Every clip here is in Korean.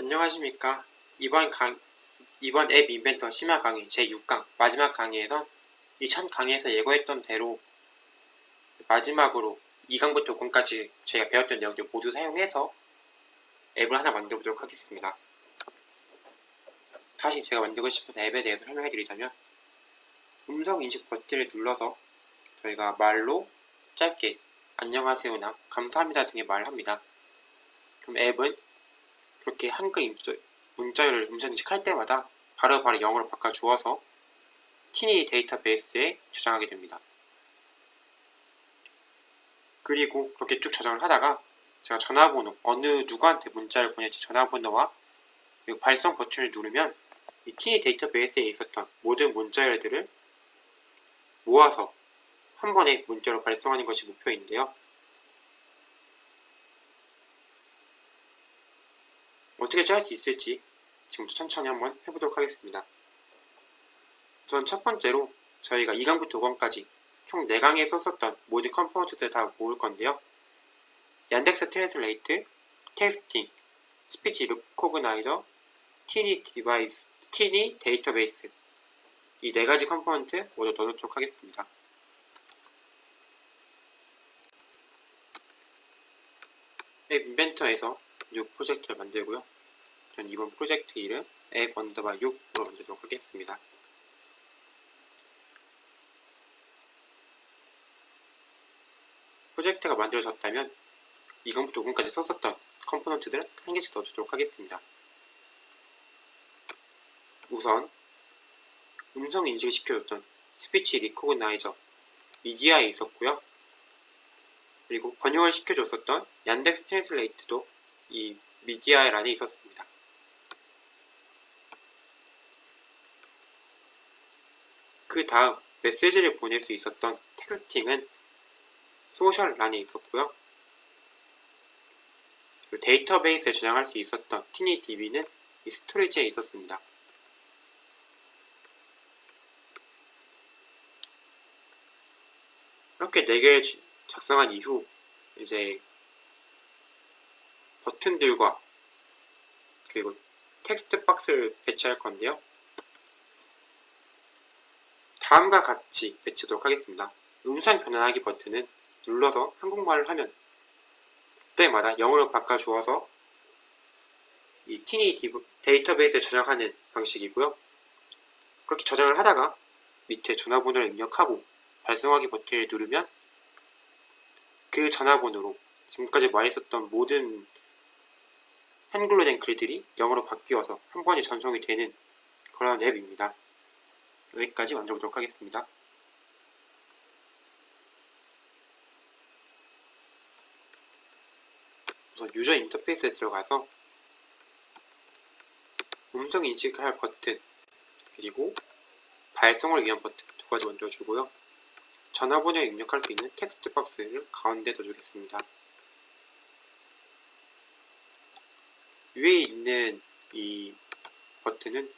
안녕하십니까. 이번 앱 인벤터 심야 강의 제6강 마지막 강의에선 이 첫 강의에서 예고했던 대로 마지막으로 2강부터 5강까지 제가 배웠던 내용들 모두 사용해서 앱을 하나 만들어 보도록 하겠습니다. 다시 제가 만들고 싶은 앱에 대해서 설명해 드리자면, 음성 인식 버튼을 눌러서 저희가 말로 짧게 안녕하세요나 감사합니다 등의 말을 합니다. 그럼 앱은 그렇게 한글 문자열을 음성 인식할 때마다 바로바로 영어로 바꿔주어서 티니 데이터베이스에 저장하게 됩니다. 그리고 그렇게 쭉 저장을 하다가 제가 전화번호, 어느 누구한테 문자를 보낼지 전화번호와 그리고 발송 버튼을 누르면 이 티니 데이터베이스에 있었던 모든 문자열들을 모아서 한 번에 문자로 발송하는 것이 목표인데요. 어떻게 짤 수 있을지 지금부터 천천히 한번 해보도록 하겠습니다. 우선 첫 번째로 저희가 2강부터 5강까지 총 4강에 썼었던 모든 컴포넌트들을 다 모을 건데요. 얀덱스 트랜슬레이트, 텍스팅, 스피치 리코그나이저, 티니 데이터베이스, 이 4가지 컴포넌트 모두 넣어놓도록 하겠습니다. 앱 인벤터에서 뉴 프로젝트를 만들고요. 전 이번 프로젝트 이름 앱 언더바 6으로 만들도록 하겠습니다. 프로젝트가 만들어졌다면 2강부터 5강까지 썼었던 컴포넌트들을 한 개씩 넣어주도록 하겠습니다. 우선 음성 인식을 시켜줬던 스피치 리코그나이저 미디어에 있었고요. 그리고 번역을 시켜줬었던 얀덱스 트랜슬레이트도 이 미디어란에 있었습니다. 그 다음 메시지를 보낼 수 있었던 텍스팅은 소셜란에 있었고요. 데이터베이스에 저장할 수 있었던 티니DB는 이 스토리지에 있었습니다. 이렇게 4개를 작성한 이후 이제 버튼들과 그리고 텍스트 박스를 배치할 건데요. 다음과 같이 배치하도록 하겠습니다. 음성 변환하기 버튼은 눌러서 한국말을 하면 그때마다 영어로 바꿔주어서 이 티니 데이터베이스에 저장하는 방식이고요. 그렇게 저장을 하다가 밑에 전화번호를 입력하고 발송하기 버튼을 누르면 그 전화번호로 지금까지 말했었던 모든 한글로 된 글들이 영어로 바뀌어서 한 번에 전송이 되는 그런 앱입니다. 여기까지 만들어보도록 하겠습니다. 우선 유저 인터페이스에 들어가서 음성 인식을 할 버튼 그리고 발송을 위한 버튼 2가지 만들어주고요. 전화번호에 입력할 수 있는 텍스트 박스를 가운데 넣어주겠습니다. 위에 있는 이 버튼은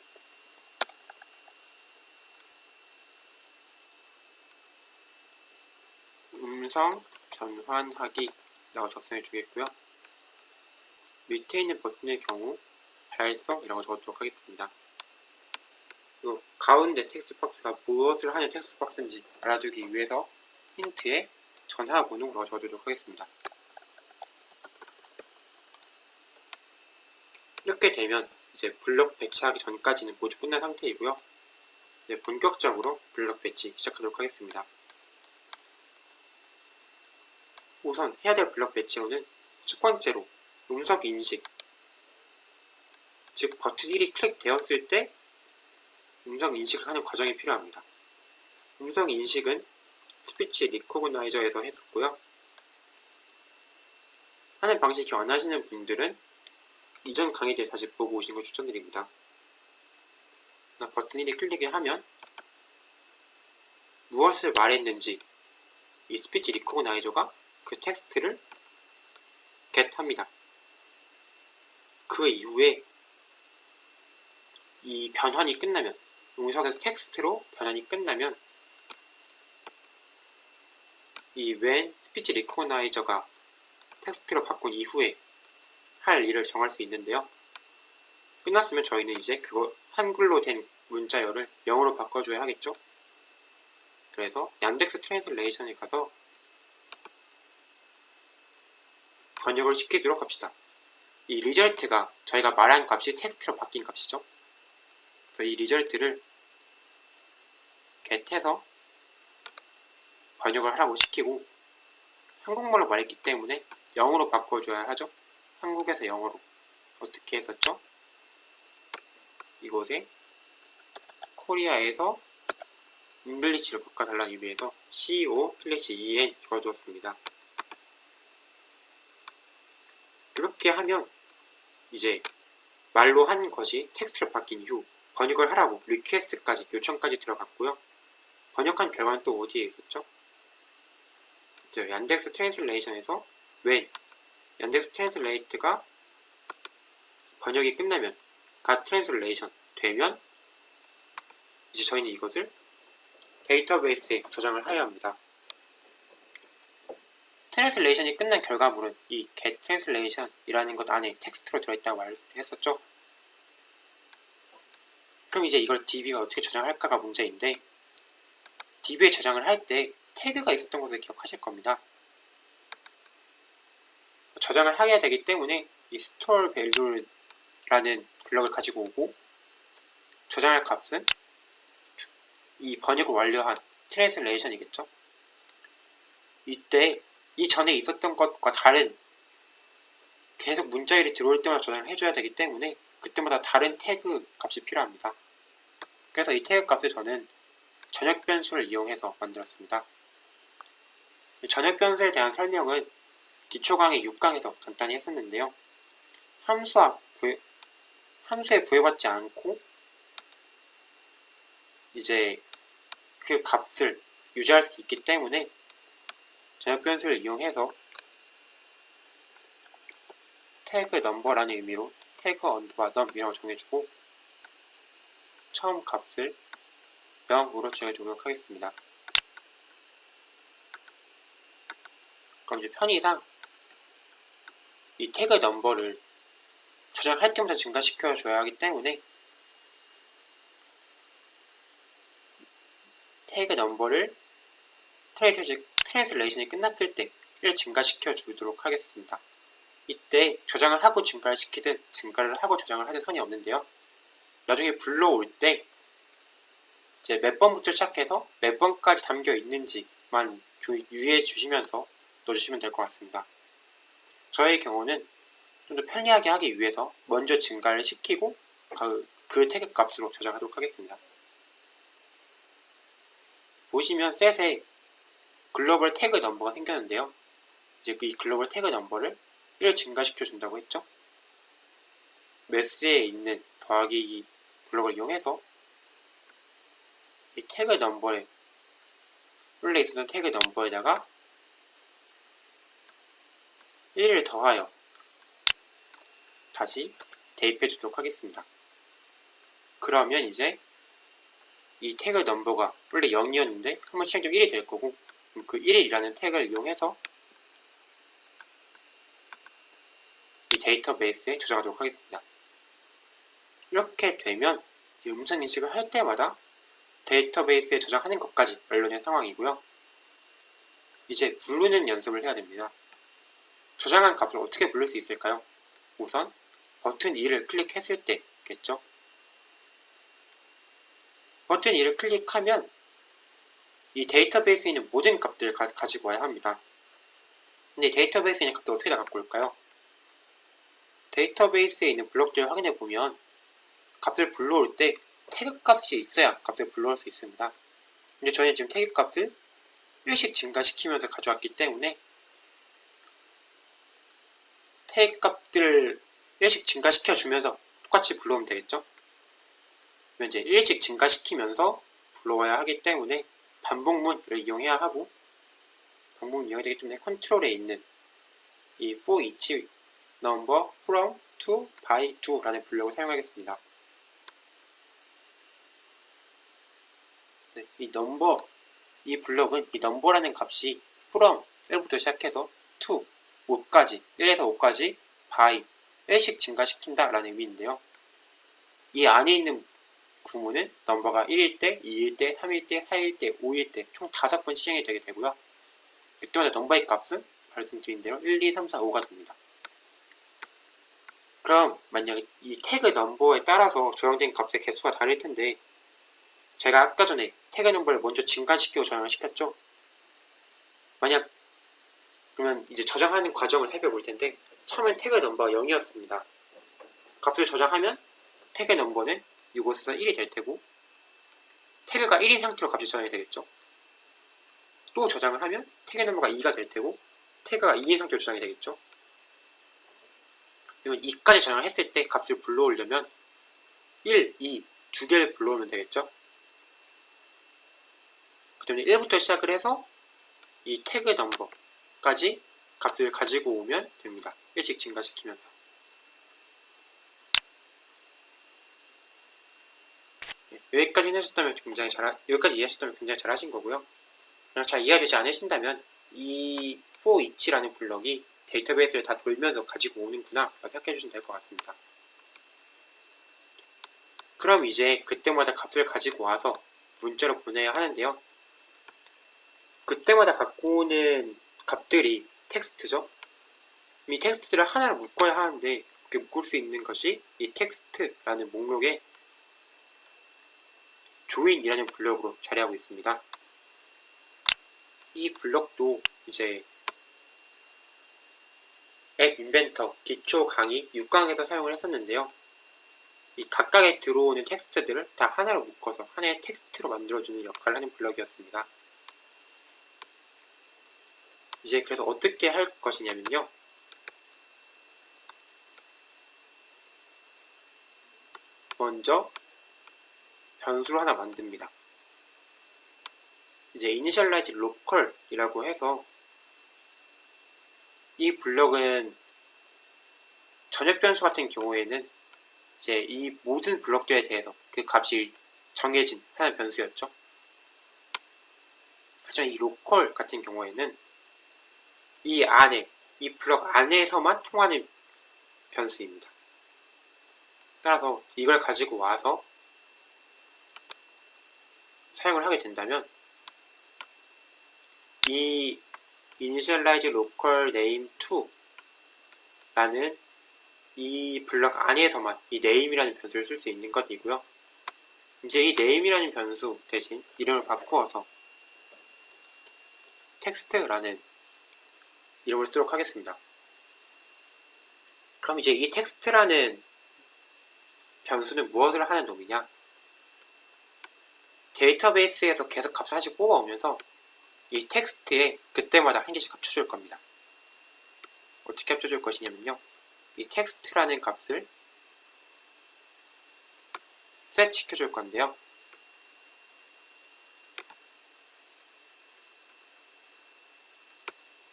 음성 전환하기라고 작성해 주겠고요. 밑에 있는 버튼의 경우 발송이라고 적어주도록 하겠습니다. 그리고 가운데 텍스트 박스가 무엇을 하는 텍스트 박스인지 알아두기 위해서 힌트에 전화번호라고 적어주도록 하겠습니다. 이렇게 되면 이제 블럭 배치하기 전까지는 모두 끝난 상태이고요. 이제 본격적으로 블럭 배치 시작하도록 하겠습니다. 우선 해야 될 블럭 배치로는 첫 번째로 음성 인식, 즉 버튼 1이 클릭되었을 때 음성 인식을 하는 과정이 필요합니다. 음성 인식은 스피치 리코그나이저에서 했었고요. 하는 방식이 원하시는 분들은 이전 강의들 다시 보고 오시는 걸 추천드립니다. 버튼 1이 클릭을 하면 무엇을 말했는지 이 스피치 리코그나이저가 그 텍스트를 겟합니다. 그 이후에 이 변환이 끝나면, 음성에서 텍스트로 변환이 끝나면 이 when 스피치 리코그나이저가 텍스트로 바꾼 이후에 할 일을 정할 수 있는데요. 끝났으면 저희는 이제 그거 한글로 된 문자열을 영어로 바꿔줘야 하겠죠? 그래서 얀덱스 트랜슬레이션에 가서 번역을 시키도록 합시다. 이 리절트가 저희가 말한 값이 텍스트로 바뀐 값이죠. 그래서 이 리절트를 get해서 번역을 하라고 시키고, 한국말로 말했기 때문에 영어로 바꿔줘야 하죠. 한국에서 영어로 어떻게 했었죠? 이곳에 코리아에서 잉글리시로 바꿔달라는 의미에서 co/en 적어주었습니다. 이렇게 하면 이제 말로 한 것이 텍스트로 바뀐 이후 번역을 하라고 리퀘스트까지 요청까지 들어갔고요. 번역한 결과는 또 어디에 있었죠? 얀덱스 트랜슬레이션에서 when 얀덱스 트랜슬레이트가 번역이 끝나면 갓 트랜슬레이션 되면 이제 저희는 이것을 데이터베이스에 저장을 해야 합니다. 트랜슬레이션이 끝난 결과물은 이 get translation이라는 것 안에 텍스트로 들어있다고 말했었죠. 그럼 이제 이걸 DB가 어떻게 저장할까가 문제인데, DB에 저장을 할 때 태그가 있었던 것을 기억하실 겁니다. 저장을 해야 되기 때문에 이 store value라는 블럭을 가지고 오고, 저장할 값은 이 번역을 완료한 트랜슬레이션이겠죠. 이때 이전에 있었던 것과 다른, 계속 문자열이 들어올 때마다 저장을 해줘야 되기 때문에 그때마다 다른 태그 값이 필요합니다. 그래서 이 태그 값을 저는 전역 변수를 이용해서 만들었습니다. 이 전역 변수에 대한 설명은 기초 강의 6강에서 간단히 했었는데요. 함수에 구애받지 않고 이제 그 값을 유지할 수 있기 때문에 전역 변수를 이용해서 태그 넘버라는 의미로 태그 언더바 넘이라고 정해주고, 처음 값을 0으로 정해주도록 하겠습니다. 그럼 이제 편의상 이 태그 넘버를 저장할 때마다 증가시켜 줘야 하기 때문에 태그 넘버를 트랜슬레이션이 끝났을 때 1 증가시켜 주도록 하겠습니다. 이때 저장을 하고 증가를 시키든 증가를 하고 저장을 하든 선이 없는데요. 나중에 불러올 때 이제 몇 번부터 시작해서 몇 번까지 담겨 있는지만 유의해 주시면서 넣어주시면 될 것 같습니다. 저의 경우는 좀 더 편리하게 하기 위해서 먼저 증가를 시키고 그 태그 값으로 저장하도록 하겠습니다. 보시면 셋에 글로벌 태그 넘버가 생겼는데요. 이제 이 글로벌 태그 넘버를 1 증가시켜 준다고 했죠. 매스에 있는 더하기 이 블록을 이용해서 이 태그 넘버에 원래 있었던 태그 넘버에다가 1을 더하여 다시 대입해 주도록 하겠습니다. 그러면 이제 이 태그 넘버가 원래 0이었는데 한번 시작되면 1이 될 거고, 그 1이라는 태그를 이용해서 이 데이터베이스에 저장하도록 하겠습니다. 이렇게 되면 음성 인식을 할 때마다 데이터베이스에 저장하는 것까지 완료된 상황이고요. 이제 부르는 연습을 해야 됩니다. 저장한 값을 어떻게 부를 수 있을까요? 우선 버튼 2를 클릭했을 때겠죠. 버튼 2를 클릭하면 이 데이터베이스에 있는 모든 값들을 가지고 와야 합니다. 근데 데이터베이스에 있는 값들 어떻게 다 갖고 올까요? 데이터베이스에 있는 블록들을 확인해 보면 값을 불러올 때 태그 값이 있어야 값을 불러올 수 있습니다. 근데 저희는 지금 태그 값을 1씩 증가시키면서 가져왔기 때문에 태그 값들을 1씩 증가시켜주면서 똑같이 불러오면 되겠죠? 그러면 이제 1씩 증가시키면서 불러와야 하기 때문에 반복문을 이용해야 하고, 반복문 이용해야 되기 때문에 컨트롤에 있는 이 for each number from to by to 라는 블록을 사용하겠습니다. 네, 이 블록은 이 number라는 값이 from 1부터 시작해서 to 5까지, 1에서 5까지 by 1씩 증가시킨다 라는 의미인데요. 이 안에 있는 구문은 넘버가 1일 때, 2일 때, 3일 때, 4일 때, 5일 때 총 5번 실행이 되게 되고요. 그때마다 넘버의 값은 말씀드린 대로 1, 2, 3, 4, 5가 됩니다. 그럼 만약에 이 태그 넘버에 따라서 저장된 값의 개수가 다를 텐데, 제가 아까 전에 태그 넘버를 먼저 증가시키고 저장을 시켰죠. 만약 그러면 이제 저장하는 과정을 살펴볼 텐데, 처음엔 태그 넘버가 0이었습니다. 값을 저장하면 태그 넘버는 이곳에서 1이 될 테고, 태그가 1인 상태로 값이 저장이 되겠죠. 또 저장을 하면 태그 넘버가 2가 될 테고, 태그가 2인 상태로 저장이 되겠죠. 그러면 2까지 저장을 했을 때 값을 불러오려면 1, 2 두 개를 불러오면 되겠죠. 그 때문에 1부터 시작을 해서 이 태그 넘버까지 값을 가지고 오면 됩니다. 1씩 증가시키면서. 여기까지 이해하셨다면 여기까지 이해하셨다면 굉장히 잘하신 거고요. 그냥 잘 이해되지 않으신다면 이 for each라는 블럭이 데이터베이스를 다 돌면서 가지고 오는구나 라고 생각해 주시면 될 것 같습니다. 그럼 이제 그때마다 값을 가지고 와서 문자로 보내야 하는데요. 그때마다 갖고 오는 값들이 텍스트죠. 이 텍스트를 하나로 묶어야 하는데 그 묶을 수 있는 것이 이 텍스트라는 목록에 조인이라는 블럭으로 자리하고 있습니다. 이 블럭도 이제 앱 인벤터 기초 강의 6강에서 사용을 했었는데요. 이 각각에 들어오는 텍스트들을 다 하나로 묶어서 하나의 텍스트로 만들어주는 역할을 하는 블럭이었습니다. 이제 그래서 어떻게 할 것이냐면요. 먼저 변수를 하나 만듭니다. 이제 initialize local이라고 해서 이 블럭은 전역 변수 같은 경우에는 이제 이 모든 블럭들에 대해서 그 값이 정해진 하나의 변수였죠. 하지만 이 local 같은 경우에는 이 안에, 이 블럭 안에서만 통하는 변수입니다. 따라서 이걸 가지고 와서 사용을 하게 된다면 이 initialize local name 2라는 이 블럭 안에서만 이 name이라는 변수를 쓸 수 있는 것이고요. 이제 이 name이라는 변수 대신 이름을 바꾸어서 텍스트라는 이름을 쓰도록 하겠습니다. 그럼 이제 이 텍스트라는 변수는 무엇을 하는 놈이냐? 데이터베이스에서 계속 값을 하나씩 뽑아오면서 이 텍스트에 그때마다 한 개씩 합쳐줄 겁니다. 어떻게 합쳐줄 것이냐면요. 이 텍스트라는 값을 셋 시켜줄 건데요.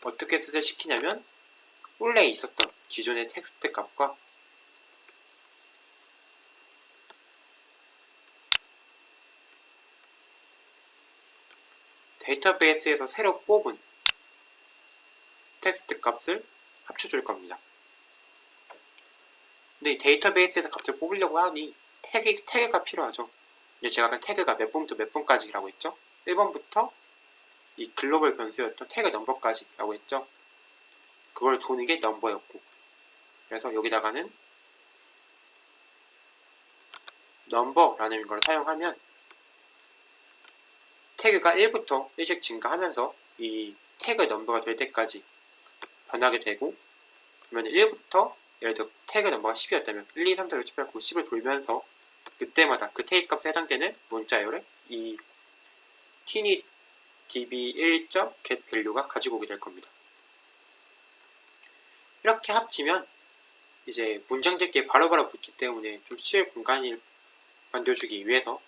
어떻게 셋을 시키냐면 원래 있었던 기존의 텍스트 값과 데이터베이스에서 새로 뽑은 텍스트 값을 합쳐줄 겁니다. 근데 이 데이터베이스에서 값을 뽑으려고 하니 태그가 필요하죠. 이제 제가 아까 태그가 몇 번부터 몇 번까지라고 했죠? 1번부터 이 글로벌 변수였던 태그 넘버까지 라고 했죠. 그걸 도는 게 넘버였고, 그래서 여기다가는 넘버라는 걸 사용하면 태그가 1부터 1씩 증가하면서 이 태그 넘버가 될 때까지 변하게 되고, 그러면 1부터 예를 들어 태그 넘버가 10이었다면 1, 2, 3, 4, 5, 6, 7, 8, 9, 10을 돌면서 그때마다 그 태그 값에 해당되는 문자열을 이 tiny db1.get value가 가지고 오게 될 겁니다. 이렇게 합치면 이제 문장들끼리 바로바로 붙기 때문에 좀 쉬울 공간을 만들어주기 위해서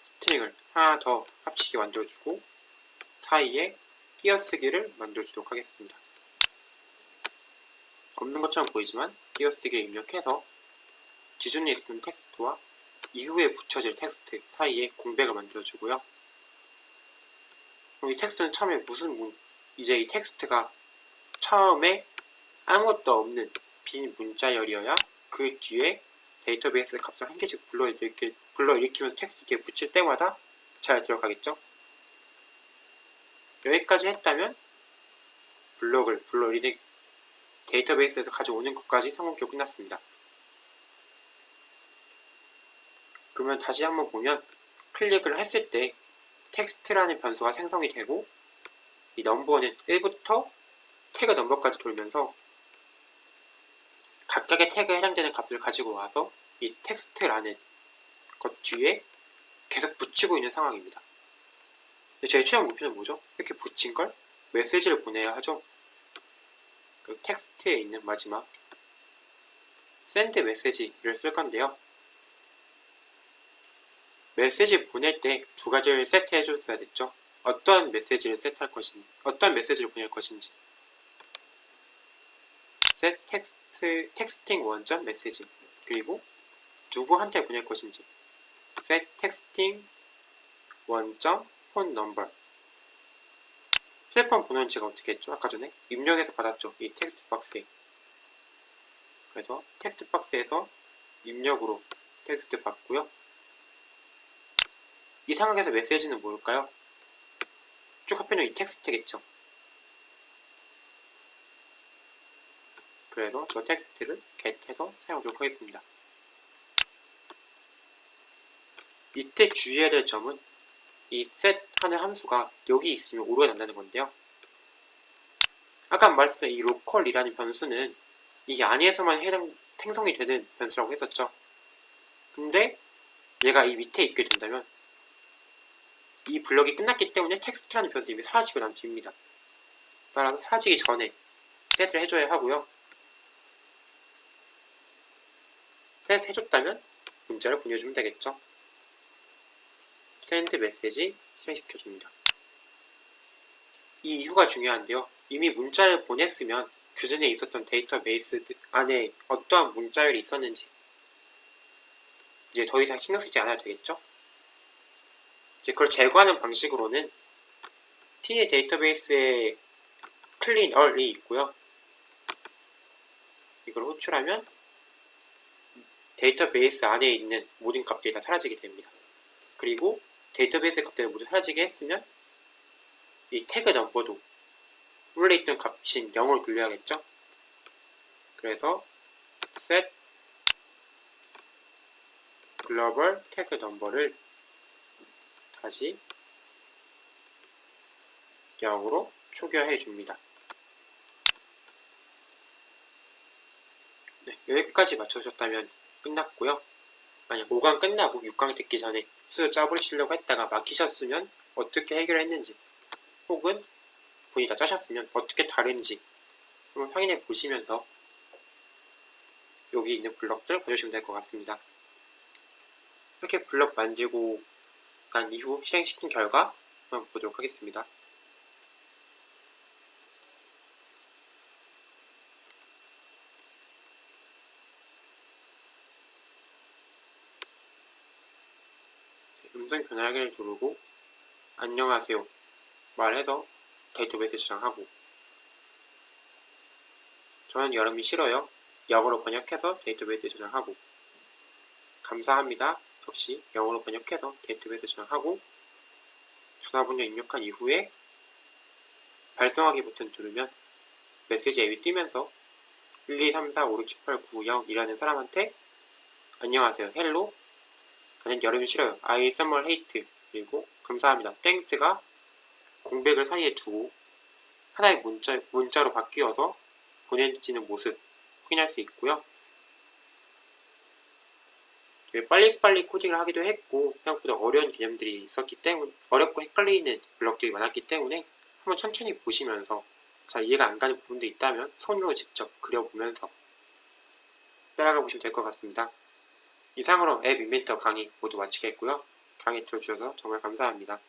스트링을 하나 더 합치게 만들어주고 사이에 띄어쓰기를 만들어주도록 하겠습니다. 없는 것처럼 보이지만 띄어쓰기를 입력해서 기존에 있었던 텍스트와 이후에 붙여질 텍스트 사이에 공백을 만들어주고요. 그럼 이 텍스트는 처음에 이제 이 텍스트가 처음에 아무것도 없는 빈 문자열이어야 그 뒤에 데이터베이스 값을 한 개씩 불러일으키면서 텍스트 뒤에 붙일 때마다 잘 들어가겠죠? 여기까지 했다면 블록을 데이터베이스에서 가져오는 것까지 성공적으로 끝났습니다. 그러면 다시 한번 보면 클릭을 했을 때 텍스트라는 변수가 생성이 되고 이 넘버는 1부터 태그 넘버까지 돌면서 각각의 태그에 해당되는 값을 가지고 와서 이 텍스트라는 것 뒤에 계속 붙이고 있는 상황입니다. 근데 저희 최종 목표는 뭐죠? 이렇게 붙인 걸 메시지를 보내야 하죠. 그 텍스트에 있는 마지막 send 메시지를 쓸 건데요. 메시지 보낼 때 두 가지를 세트해 줬어야 됐죠. 어떤 메시지를 세트할 것인지, 어떤 메시지를 보낼 것인지. set texting 원점 메시지. 그리고 누구한테 보낼 것인지. set texting 원점 폰 넘버. 휴대폰 번호는 제가 어떻게 했죠? 아까 전에 입력해서 받았죠. 이 텍스트 박스에. 그래서 텍스트 박스에서 입력으로 텍스트 받고요. 이 상황에서 메시지는 뭘까요? 쭉 합해놓은 이 텍스트겠죠. 그래서 저 텍스트를 get해서 사용하도록 하겠습니다. 이때 주의해야 될 점은 이 set 하는 함수가 여기 있으면 오류가 난다는 건데요. 아까 말씀드린 이 local이라는 변수는 이 안에서만 생성이 되는 변수라고 했었죠. 근데 얘가 이 밑에 있게 된다면 이 블럭이 끝났기 때문에 텍스트라는 변수 이미 사라지고 난 뒤입니다. 따라서 사라지기 전에 셋을 해줘야 하고요. 셋 해줬다면 문자를 보내주면 되겠죠. send 메시지 실행시켜줍니다. 이 이유가 중요한데요. 이미 문자를 보냈으면 그전에 있었던 데이터베이스 안에 어떠한 문자열이 있었는지 이제 더 이상 신경 쓰지 않아도 되겠죠. 이제 그걸 제거하는 방식으로는 t의 데이터베이스에 clean all이 있고요. 이걸 호출하면 데이터베이스 안에 있는 모든 값들이 다 사라지게 됩니다. 그리고 데이터베이스 값들을 모두 사라지게 했으면 이 태그 넘버도 원래 있던 값인 0으로 돌려야겠죠. 그래서 set global 태그 넘버를 다시 0으로 초기화해 줍니다. 네, 여기까지 맞춰주셨다면 끝났고요. 만약 5강 끝나고 6강 듣기 전에 수도 짜보시려고 했다가 막히셨으면 어떻게 해결했는지 혹은 본인이 다 짜셨으면 어떻게 다른지 한번 확인해 보시면서 여기 있는 블럭들 봐주시면 될 것 같습니다. 이렇게 블럭 만들고 난 이후 실행시킨 결과 한번 보도록 하겠습니다. 음성 변화하기를 누르고 안녕하세요 말해서 데이터베이스 저장하고 저는 여름이 싫어요 영어로 번역해서 데이터베이스 저장하고 감사합니다 역시 영어로 번역해서 데이터베이스 저장하고 전화번호 입력한 이후에 발송하기 버튼 누르면 메시지 앱이 뜨면서 123456789 사람한테 안녕하세요 헬로 나는 여름이 싫어요 I summer hate 그리고 감사합니다 땡스가 공백을 사이에 두고 하나의 문자로 바뀌어서 보내지는 모습 확인할 수 있고요. 빨리빨리 코딩을 하기도 했고 생각보다 어려운 개념들이 있었기 때문에 어렵고 헷갈리는 블럭들이 많았기 때문에 한번 천천히 보시면서 잘 이해가 안 가는 부분도 있다면 손으로 직접 그려보면서 따라가 보시면 될 것 같습니다. 이상으로 앱 인벤터 강의 모두 마치겠고요. 강의 들어주셔서 정말 감사합니다.